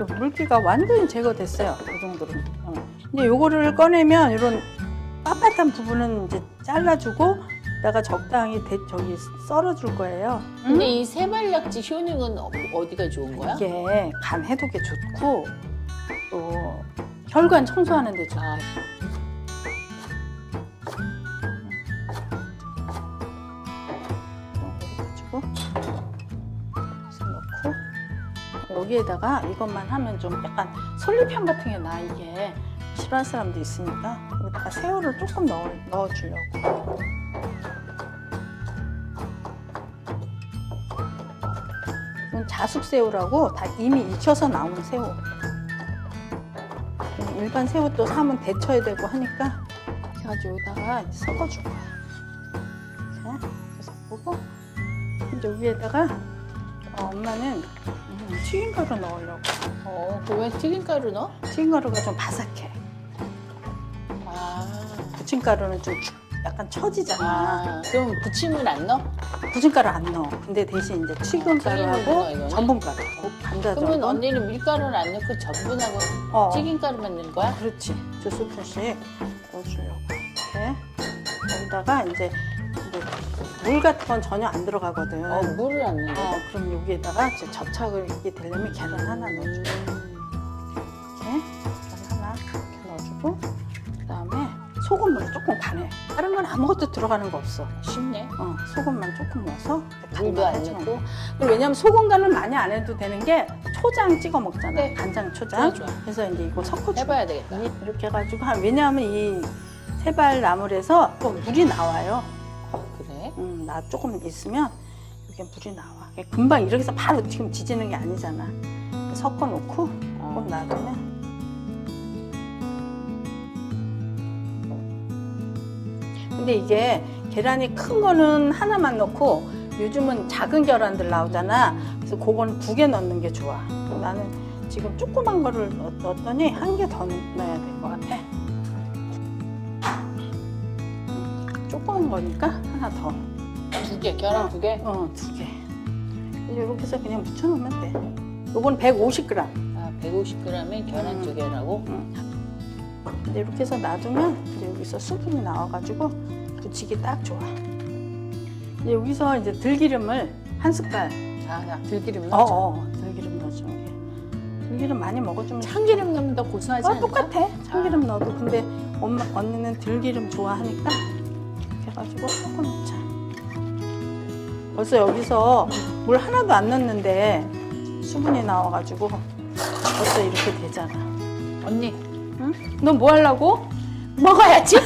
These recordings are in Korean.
물기가 완전히 제거됐어요. 이 정도로. 이제 요거를 꺼내면 이런 빳빳한 부분은 이제 잘라주고 내가 적당히 저기 썰어줄 거예요. 근데 이 세발낙지 효능은 어디가 좋은 거야? 이게 간 해독에 좋고 또 혈관 청소하는 데 좋고. 아, 가지고 그래서 넣고 여기에다가 이것만 하면 좀 약간 솔잎향 같은 게 나. 이게 싫어하는 사람도 있으니까 여기다가 새우를 조금 넣어주려고. 이건 자숙새우라고 다 이미 익혀서 나온 새우. 일반 새우 또 사면 데쳐야 되고 하니까 이렇게 해가지고 여기다가 섞어줄 거야. 이렇게 섞고 이제 위에다가 엄마는 튀김가루 넣으려고. 그 왜 튀김가루 넣어? 튀김가루가 좀 바삭해. 아, 부침가루는 좀 약간 처지잖아. 그럼 부침은 안 넣어? 부침가루 안 넣어. 근데 대신 이제 튀김가루구나, 튀김가루하고 이거는? 전분가루, 감자 그러면 전분. 언니는 밀가루를 안 넣고 전분하고 튀김가루만 넣는 거야? 그렇지. 2스푼씩 넣어주려고. 이렇게 여기다가 이제 물 같은 건 전혀 안 들어가거든. 물을 안 넣는 거야? 그럼 여기에다가 이제 접착을 이게 되려면 계란 하나 넣어주고. 이렇게 계란 하나 이렇게 넣어주고 그다음에 소금으로 조금 간해. 다른 건 아무것도 들어가는 거 없어. 쉽네. 소금만 조금 넣어서 물도 안 넣고. 그리고 왜냐면 소금 간을 많이 안 해도 되는 게 초장 찍어 먹잖아. 네. 간장 초장. 좋아. 그래서 이제 이거 섞어줘. 해봐야 되겠다. 이렇게 해가지고 왜냐하면 이 세발나물에서 또 물이 나와요. 그래? 나 조금 있으면 이게 물이 나와. 금방 이렇게 해서 바로 지금 지지는 게 아니잖아. 섞어놓고 조금 놔두면. 근데 이게 계란이 큰 거는 하나만 넣고 요즘은 작은 계란들 나오잖아. 그래서 그거는 2개 넣는 게 좋아. 나는 지금 조그만 거를 넣었더니 1개 더 넣어야 될 것 같아. 조그만 거니까 하나 더. 2개, 계란 2개? 2개. 이렇게 해서 그냥 묻혀놓으면 돼. 요건 150g. 아, 150g에 계란 2개라고? 근데 이렇게 해서 놔두면 이제 여기서 수분이 나와가지고 부치기 딱 좋아. 이제 여기서 이제 들기름을 1숟갈. 아, 들기름 넣어. 들기름 넣어주는 게. 들기름 많이 먹어주면 참기름 넣으면 더 고소하지 않나? 똑같아. 참기름 넣어도. 근데 언니는 들기름 좋아하니까 이렇게 해가지고 섞어 놓자. 벌써 여기서 물 하나도 안 넣었는데 수분이 나와가지고 벌써 이렇게 되잖아. 언니, 응? 넌 뭐 하려고? 먹어야지.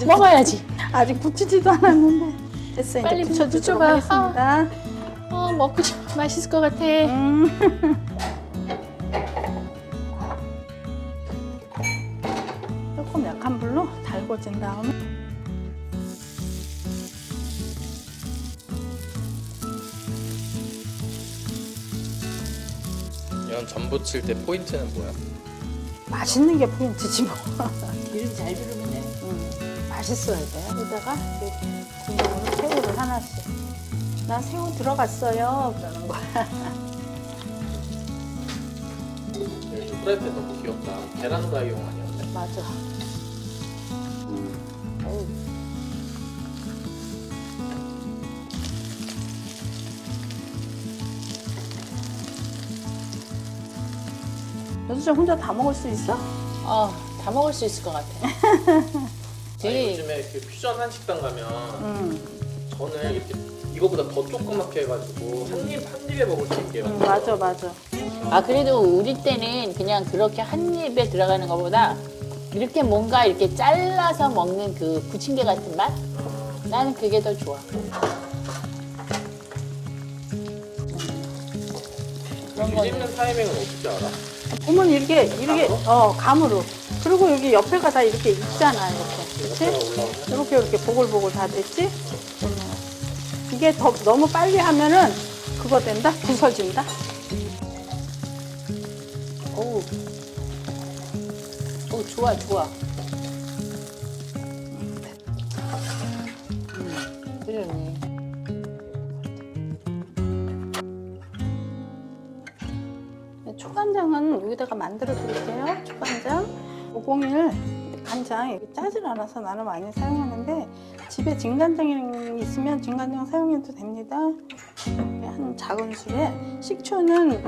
먹어야지. 아직 부치지도 않았는데. 됐어. 이제 빨리 부쳐주도록 부쳐봐. 하겠습니다. 먹고 싶 맛있을 것 같아. 조금 약한 불로 달궈진 다음에 이런 전 부칠 때 포인트는 뭐야? 맛있는 게 포인트지 뭐. 기름 잘 두르면 돼. 맛있어야 돼. 여기다가 이렇게 군용으로 새우를 하나씩. 나 새우 들어갔어요. 그러는 거야. 여기 프라이팬 너무 귀엽다. 계란 프라이용 아니었네? 맞아. 어우. 여수자 혼자 다 먹을 수 있어? 다 먹을 수 있을 것 같아. 아니, 요즘에 이렇게 퓨전 한식당 가면 저는 이렇게 이거보다 더 조그맣게 해가지고 한 입에 먹을 수 있게 만들어요. 맞아, 맞아. 그래도 우리 때는 그냥 그렇게 한 입에 들어가는 것보다 이렇게 뭔가 이렇게 잘라서 먹는 그 부침개 같은 맛? 나는 그게 더 좋아. 뒤집는 타이밍은 어떻게 알아? 보면 이렇게 감으로. 그리고 여기 옆에가 다 이렇게 있잖아, 이렇게. 그치? 옆에가 올라오면? 이렇게 보글보글 다 됐지? 이게 너무 빨리 하면은 그거 된다? 부서진다? 오, 좋아, 좋아. 그러네. 초간장은 여기다가 만들어 드릴게요. 초간장 501 간장 이렇게 짜질 않아서 나는 많이 사용하는데 집에 진간장이 있으면 진간장 사용해도 됩니다. 한 작은 술에 식초는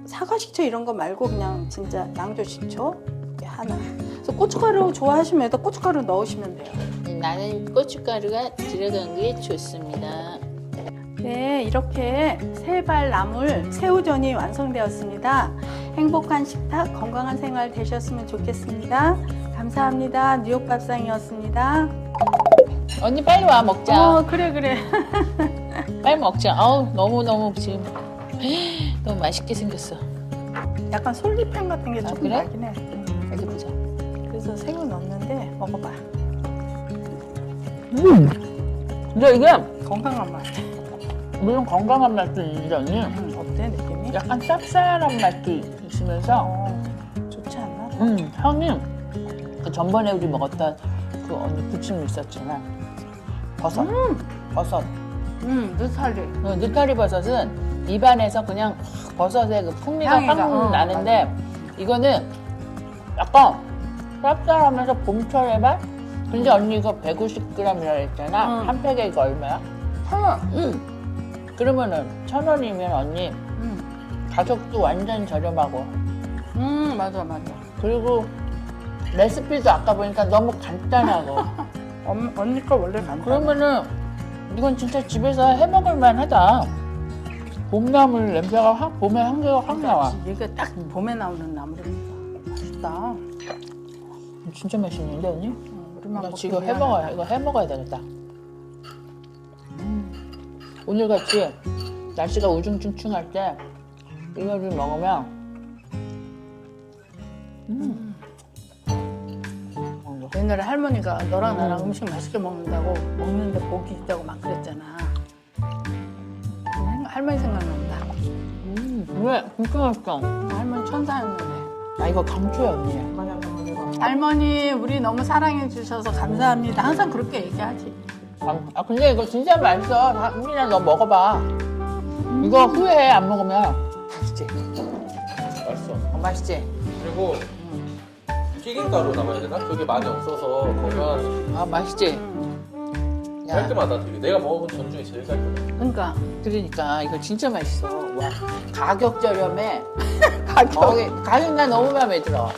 사과 식초 이런 거 말고 그냥 진짜 양조 식초 이렇게 하나. 그래서 고춧가루 좋아하시면 여기다 고춧가루 넣으시면 돼요. 나는 고춧가루가 들어간 게 좋습니다. 네, 이렇게 세발 나물 새우전이 완성되었습니다. 행복한 식탁, 건강한 생활 되셨으면 좋겠습니다. 감사합니다. 뉴욕 밥상이었습니다. 언니 빨리 와 먹자. 그래. 빨리 먹자. 아우 너무 지금 너무 맛있게 생겼어. 약간 솔잎향 같은 게 조금 그래? 나긴 해. 이렇게 보자. 그래서 새우 넣었는데 먹어봐. 근데 이게 건강한 맛. 물론 건강한 맛도 있는데 언니 어때 느낌이? 약간 쌉쌀한 맛도 있으면서 좋지 않나? 향이 그 전번에 우리 먹었던 그 언니 부침류 있었잖아. 버섯. 버섯. 느타리. 느타리 버섯은 입안에서 그냥 버섯의 그 풍미가 향이가, 확 나는데 이거는 약간 쌉쌀하면서 봄철의 맛? 근데 언니 이거 150g이라 했잖아. 한 팩에 이거 얼마야? 1,000원. 그러면은 1,000원이면 언니 가격도 완전 저렴하고 맞아. 그리고 레시피도 아까 보니까 너무 간단하고 언니 거 원래 간단해. 그러면은 이건 진짜 집에서 해먹을 만하다. 봄나물 냄새가 확 봄의 향기가 확 나와. 이게 딱 봄에 나오는 나물이니까 맛있다. 진짜 맛있는데 언니? 우리만 나 먹기 지금 미안하다. 해먹어야 이거 해먹어야 되겠다. 오늘 같이 날씨가 우중충충할 때 이거를 먹으면 옛날에 할머니가 너랑 나랑 음식 맛있게 먹는다고 먹는데 복이 있다고 막 그랬잖아. 할머니 생각난다. 왜? 진짜 맛있어. 할머니 천사였는데. 나 이거 강추야 언니. 할머니 우리 너무 사랑해 주셔서 감사합니다. 항상 그렇게 얘기하지. 아 근데 이거 진짜 맛있어. 우리나 너 먹어봐. 이거 후회해 안 먹으면. 맛있지? 맛있어. 맛있지? 그리고 튀김가루 남아야 되나? 그게 많이 없어서 거면 아 맛있지? 야, 깔끔하다 되게. 내가 먹어본 전 중에 제일 깔끔해. 그러니까 그러니까 이거 진짜 맛있어. 와 가격 저렴해. 가격. 가격 나 너무 마음에 들어.